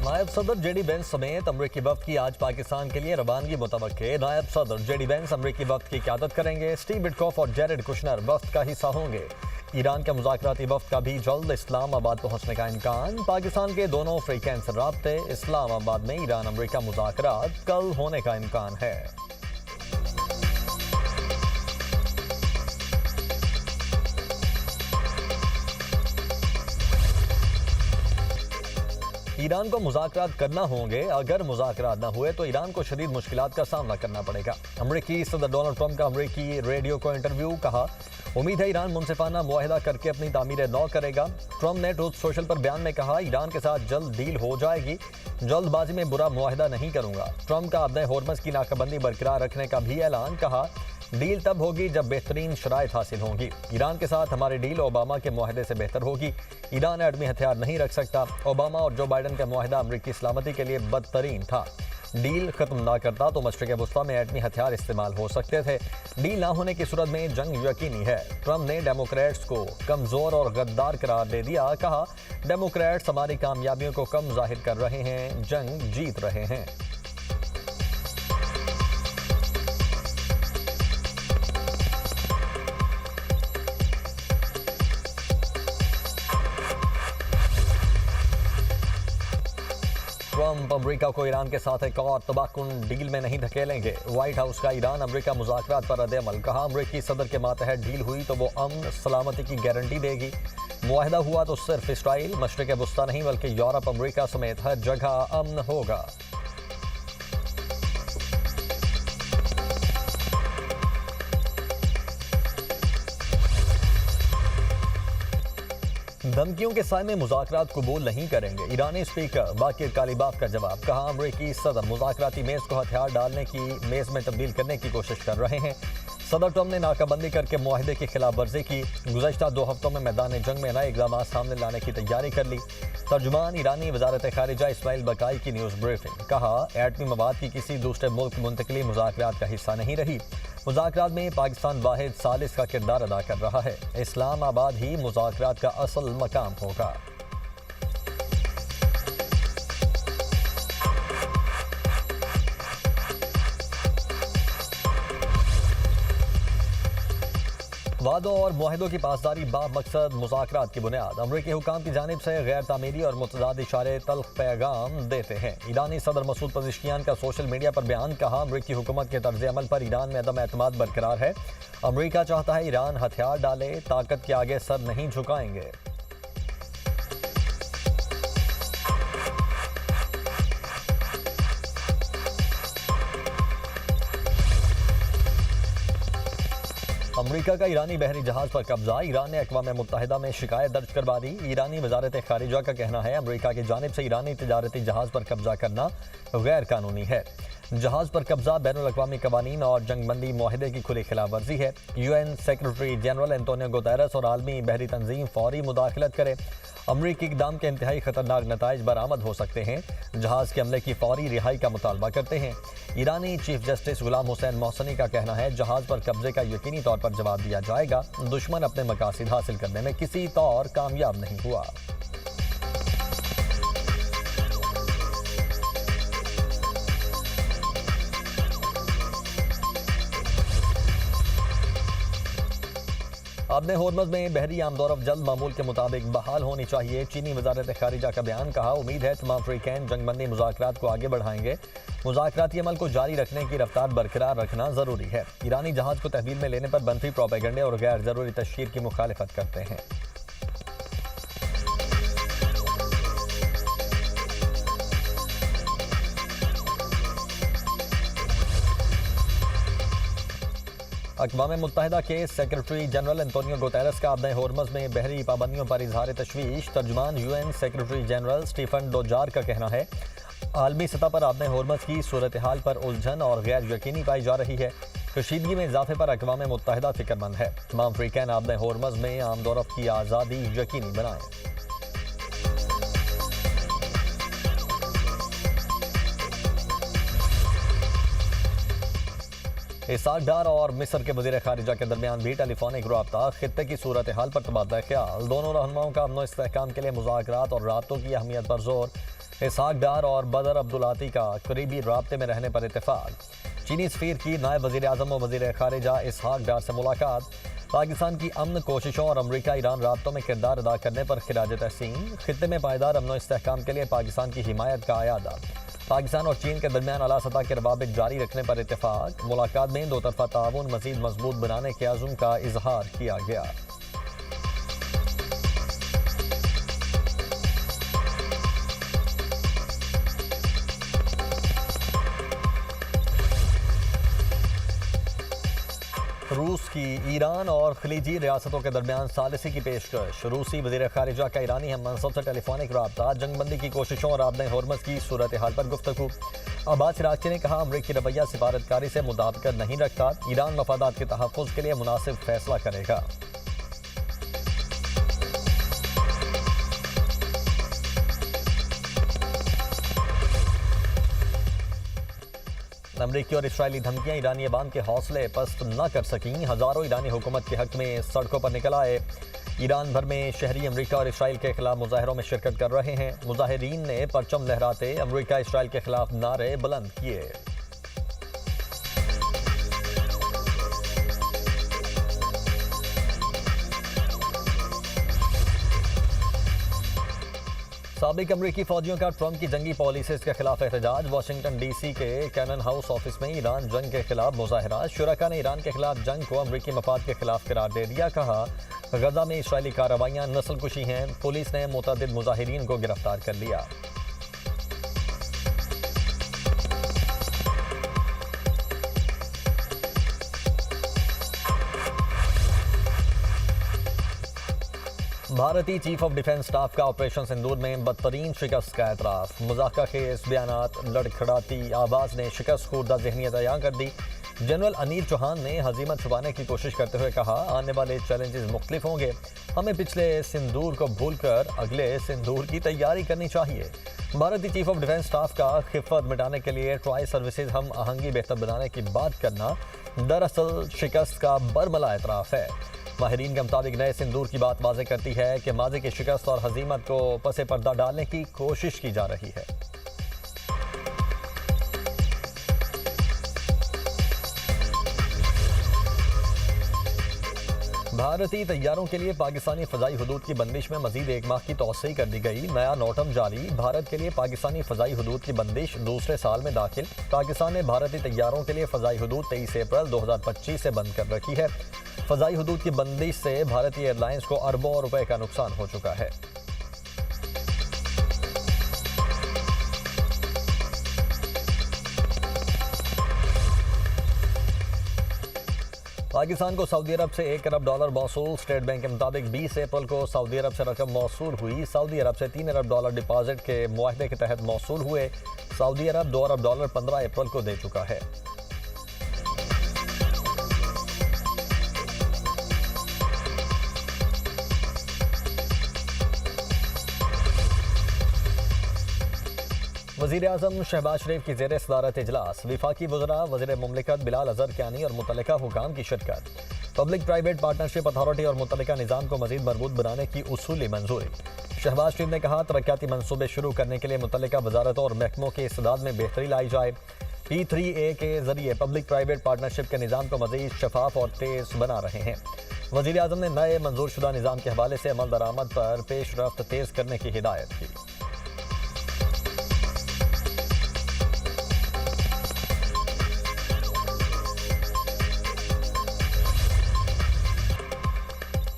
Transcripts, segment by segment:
नायब सदर JD Vance समेत अमरीकी वफ्द की आज पाकिस्तान के लिए रवानगी मुतवक्के। नायब सदर जेडी वेंस अमरीकी वफ्द की क़यादत करेंगे। स्टीव विटकॉफ और जेरेड कुशनर वफ्द का हिस्सा होंगे। ईरान के मुज़ाकराती वफ्द का भी जल्द इस्लामाबाद पहुंचने का इम्कान। पाकिस्तान के दोनों फ्रीक्वेंस राब्ते इस्लामाबाद में ईरान अमरीका मुज़ाकरात कल होने का इम्कान है। ईरान को मुज़ाकरात करना होंगे। अगर मुज़ाकरात न हुए तो ईरान को शदीद मुश्किलात का सामना करना पड़ेगा। अमरीकी सदर डोनाल्ड ट्रंप का अमरीकी रेडियो को इंटरव्यू। कहा, उम्मीद है ईरान मुनसिफाना मुआहिदा करके अपनी तामीर नौ करेगा। ट्रंप ने ट्रूथ सोशल पर बयान में कहा, ईरान के साथ जल्द डील हो जाएगी, जल्दबाजी में बुरा मुआहिदा नहीं करूंगा। ट्रंप का अपने होर्मज़ की नाकाबंदी बरकरार रखने का भी ऐलान। कहा, डील तब होगी जब बेहतरीन शराइत हासिल होंगी। ईरान के साथ हमारी डील ओबामा के मुआहदे से बेहतर होगी। ईरान एटमी हथियार नहीं रख सकता। ओबामा और जो बाइडन का मुआहदा अमरीकी सलामती के लिए बदतरीन था। डील खत्म ना करता तो मशरिक़ वस्ता में एटमी हथियार इस्तेमाल हो सकते थे। डील ना होने की सूरत में जंग यकीनी है। ट्रंप ने डेमोक्रेट्स को कमज़ोर और गद्दार करार दे दिया। कहा, डेमोक्रेट्स हमारी कामयाबियों को कम जाहिर कर रहे हैं, जंग जीत रहे हैं। ट्रंप अमरीका को ईरान के साथ एक और तबाहकुन डील में नहीं धकेलेंगे। व्हाइट हाउस का ईरान अमरीका मुज़ाकरात पर रद्द-ए-अमल। कहा, अमरीकी सदर के मातहत डील हुई तो वो अमन सलामती की गारंटी देगी। मुआहिदा हुआ तो सिर्फ इसराइल, मशरिक़ वस्ता नहीं बल्कि यूरोप, अमरीका समेत हर जगह अमन होगा। धमकियों के साए में मुज़ाकरात कबूल नहीं करेंगे। ईरानी स्पीकर बाकिर कालिबाफ का जवाब। कहा, अमरीकी सदर मुज़ाकराती मेज़ को हथियार डालने की मेज़ में तब्दील करने की कोशिश कर रहे हैं। सदर ट्रंप ने नाकाबंदी करके मुआहदे की खिलाफ वर्जी की। गुज़श्ता 2 हफ्तों में मैदान जंग में नए इक़दाम सामने लाने की तैयारी कर ली। तर्जुमान ईरानी वज़ारत ख़ारिजा इस्माइल बकाई की न्यूज़ ब्रीफिंग। कहा, एटमी मवाद की किसी दूसरे मुल्क मुंतकली मुज़ाकरात का हिस्सा नहीं रही। मुज़ाकरात में पाकिस्तान वाहिद सालिस का किरदार अदा कर रहा है। इस्लामाबाद ही मुज़ाकरात का असल मकाम होगा। वादों और मुआहिदों की पासदारी बामकसद मुज़ाकरात की बुनियाद। अमरीकी हुकाम की जानिब से गैर तामीरी और मुतज़ाद इशारे तल्ख पैगाम देते हैं। ईरानी सदर मसूद पज़ेश्कियान का सोशल मीडिया पर बयान। कहा, अमरीकी हुकूमत के तर्ज़ अमल पर ईरान में अदम एतमाद बरकरार है। अमरीका चाहता है ईरान हथियार डाले, ताकत के आगे सर नहीं झुकाएंगे। अमरीका का ईरानी बहरी जहाज पर कब्जा। ईरान ने अक़वाम मुत्तहिदा में शिकायत दर्ज करवा दी। ईरानी वज़ारत ख़ारिजा का कहना है, अमरीका की जानिब से ईरानी तिजारती जहाज पर कब्जा करना गैर कानूनी है। जहाज पर कब्जा बैनुल-अक़वामी कवानीन और जंगबंदी मुआहदे की खुली खिलाफ वर्जी है। UN secretary general Antonio Guterres और आलमी बहरी तंजीम फौरी मुदाखलत करे। अमरीकी इक़दाम के इंतहाई ख़तरनाक नताइज बरामद हो सकते हैं। जहाज के अमले की फौरी रिहाई का मुतालबा करते हैं। ईरानी चीफ जस्टिस गुलाम हुसैन मोहसनी का कहना है, जहाज पर कब्जे का यकीनी तौर पर जवाब दिया जाएगा। दुश्मन अपने मकासद हासिल करने में किसी तौर कामयाब नहीं हुआ। अपने होर्मज़ में बहरी आमदोरफ़ जल्द मामूल के मुताबिक बहाल होनी चाहिए। चीनी वज़ारत ख़ारिजा का बयान। कहा, उम्मीद है तमाम फ्रीकैन जंगबंदी मुज़ाकरात को आगे बढ़ाएंगे। मुज़ाकराती अमल को जारी रखने की रफ्तार बरकरार रखना ज़रूरी है। ईरानी जहाज़ को तहवील में लेने पर बनफी प्रोपेगेंडे और गैर ज़रूरी तशहीर की मुखालिफत करते हैं। अक़वाम मुत्तहिदा के सेक्रेटरी जनरल एंटोनियो गुतेरेस का अपने होर्मज़ में बहरी पाबंदियों पर इजहार तशवीश। तर्जुमान UN सेक्रेटरी जनरल स्टीफन डोजार का कहना है, आलमी सतह पर अपने होर्मज़ की सूरत हाल पर उलझन और गैर यकीनी पाई जा रही है। कशीदगी में इजाफे पर अक़वाम मुत्तहिदा फ़िक्रमंद है। तमाम फ्रीकैन अपने होर्मज़ में आमदोरफ़ की आज़ादी यकीनी बनाएँ। इसहाक डार और मिस्र के वज़ीर ख़ारिजा के दरमियान भी टेलीफोनिक रब्ता खित्ते की सूरत हाल पर तबादला ख्याल। दोनों रहनुमाओं का अमन इस्तेहकाम के लिए मुज़ाकरात और राब्तों की अहमियत पर जोर। इसहाक डार और बदर अब्दुलाती का करीबी राब्ते में रहने पर इत्तेफाक। चीनी सफ़ीर की नायब वज़ीर आज़म और वज़ीर ख़ारिजा इसहाक डार से मुलाकात। पाकिस्तान की अमन कोशिशों और अमरीका ईरान राब्तों में किरदार अदा करने पर खिराज तहसीन। खित्ते में पायदार अमन इस्तेहकाम के लिए पाकिस्तान की हिमायत का आयादा। पाकिस्तान और चीन के दरमियान आला सतह के रवाबित जारी रखने पर इत्तेफाक। मुलाकात में दो तरफा ताउन मज़ीद मजबूत बनाने के अज़्म का इजहार किया गया। रूस की ईरान और खलीजी रियासतों के दरमियान सालिसी की पेशकश। रूसी वज़ीर ख़ारिजा का ईरानी हम मनसब से टेलीफोनिक रब्ता। जंगबंदी की कोशिशों और आबद हरमज़ की सूरत हाल पर गुफ्तगू। अब्बास अराग़ची ने कहा, अमरीकी रवैया सिफारतकारी से मुताबिकत नहीं रखता। ईरान मफादात के तहफ़्फ़ुज़ के लिए मुनासिब फैसला करेगा। अमरीकी और इसराइली धमकियां ईरानी अवाम के हौसले पस्त न कर सकीं। हज़ारों ईरानी हुकूमत के हक में सड़कों पर निकल आए। ईरान भर में शहरी अमरीका और इसराइल के खिलाफ मुजाहरों में शिरकत कर रहे हैं। मुजाहिरीन ने परचम लहराते अमरीका इसराइल के खिलाफ नारे बुलंद किए। साबिक अमरीकी फौजियों का ट्रंप की जंगी पॉलिसीज के खिलाफ एहतजाज। वाशिंगटन डीसी के कैनन हाउस ऑफिस में ईरान जंग के खिलाफ मुजाहरा। शुरका ने ईरान के खिलाफ जंग को अमरीकी मफाद के खिलाफ करार दे दिया। कहा, गजा में इसराइली कार्रवाइयां नस्लकुशी हैं। पुलिस ने मुतअद्दिद मुजाहिरीन को गिरफ्तार कर लिया। भारतीय चीफ ऑफ डिफेंस स्टाफ का ऑपरेशन सिंदूर में बदतरीन शिकस्त का एतराफ़। मज़ाक़ा खेज़ बयानात, लड़खड़ाती आवाज़ ने शिकस्त खुर्दा ज़हनियत अयां कर दी। जनरल अनिल चौहान ने हज़ीमत छुपाने की कोशिश करते हुए कहा, आने वाले चैलेंजेस मुख्तलिफ होंगे। हमें पिछले सिंदूर को भूलकर अगले सिंदूर की तैयारी करनी चाहिए। भारतीय चीफ ऑफ डिफेंस स्टाफ का खिफ़त मिटाने के लिए ट्राई सर्विसेज हम आहंगी बेहतर बनाने की बात करना दरअसल शिकस्त का बरमला एतराफ़ है। माहिरीन के मुताबिक नए सिंदूर की बात वाज़ेह करती है कि माज़ी की शिकस्त और हज़ीमत को पसे पर्दा डालने की कोशिश की जा रही है। भारतीय तैयारों के लिए पाकिस्तानी फ़ज़ाई हदूद की बंदिश में मज़ीद एक माह की तौसीह कर दी गई। नया नोटम जारी। भारत के लिए पाकिस्तानी फ़ज़ाई हदूद की बंदिश दूसरे साल में दाखिल। पाकिस्तान ने भारतीय तैयारों के लिए फ़ज़ाई हदूद 23 अप्रैल 2025 से बंद कर रखी है। फ़ज़ाई हदूद की बंदिश से भारतीय एयरलाइंस को अरबों रुपए का नुकसान हो चुका है। पाकिस्तान को सऊदी अरब से $1 अरब मौसूल। स्टेट बैंक के मुताबिक 20 अप्रैल को सऊदी अरब से रकम मौसूल हुई। सऊदी अरब से $3 अरब डिपॉजिट के मुआहदे के तहत मौसूल हुए। सऊदी अरब $2 अरब 15 अप्रैल को दे चुका है। वज़ीर आज़म शहबाज शरीफ की ज़ेर सदारत इजलास। वफाकी वज़रा, वज़ीर मुमलिकत बिलाल अज़हर कियानी और मुतल्लिका हुकाम की शिरकत। पब्लिक प्राइवेट पार्टनरशिप अथॉरिटी और मुतल्लिका निज़ाम को मज़ीद मजबूत बनाने की उसूली मंजूरी। शहबाज शरीफ ने कहा, तरक्याती मनसूबे शुरू करने के लिए मुतल्लिका वजारतों और महकमों के इस्तेदाद में बेहतरी लाई जाए। P3A के जरिए पब्लिक प्राइवेट पार्टनरशिप के निज़ाम को मज़ीद शफाफ और तेज़ बना रहे हैं। वज़ीर आज़म ने नए मंजूर शुदा निज़ाम के हवाले से अमल दरामद पर पेशरफ्त तेज़ करने की हिदायत की।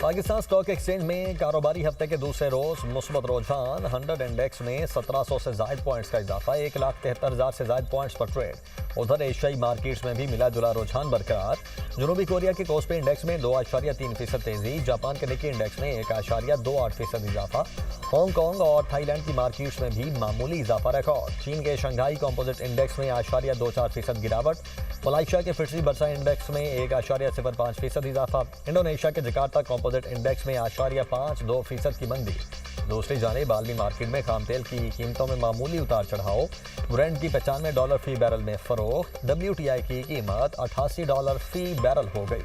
पाकिस्तान स्टॉक एक्सचेंज में कारोबारी हफ्ते के दूसरे रोज मुस्बत रुझान। 100 इंडेक्स में 1700 से जायद पॉइंट्स का इजाफा। 1,73,000 से जायद पॉइंट्स पर ट्रेड। उधर एशियाई मार्केट्स में भी मिला जुला रुझान बरकरार। जनूबी कोरिया के कोस्पी इंडेक्स में 2.3% तेजी। जापान के निकी इंडेक्स में 1.28% इजाफा। हांगकांग और थाईलैंड की मार्केट्स में भी मामूली इजाफा रिकॉर्ड। चीन के शंघाई कंपोजिट इंडेक्स में 0.24% गिरावट। मलेशिया के फिटसी बर्सा इंडेक्स में 1.05% इजाफा। इंडोनेशिया के जकार्ता कंपोजिट इंडेक्स में 0.52% की मंदी। दूसरी जानिब आलमी मार्केट में खाम तेल की कीमतों में मामूली उतार चढ़ाव। ब्रेंट की $95 फी बैरल में फरोख्त। WTI की कीमत $88 फी बैरल हो गई।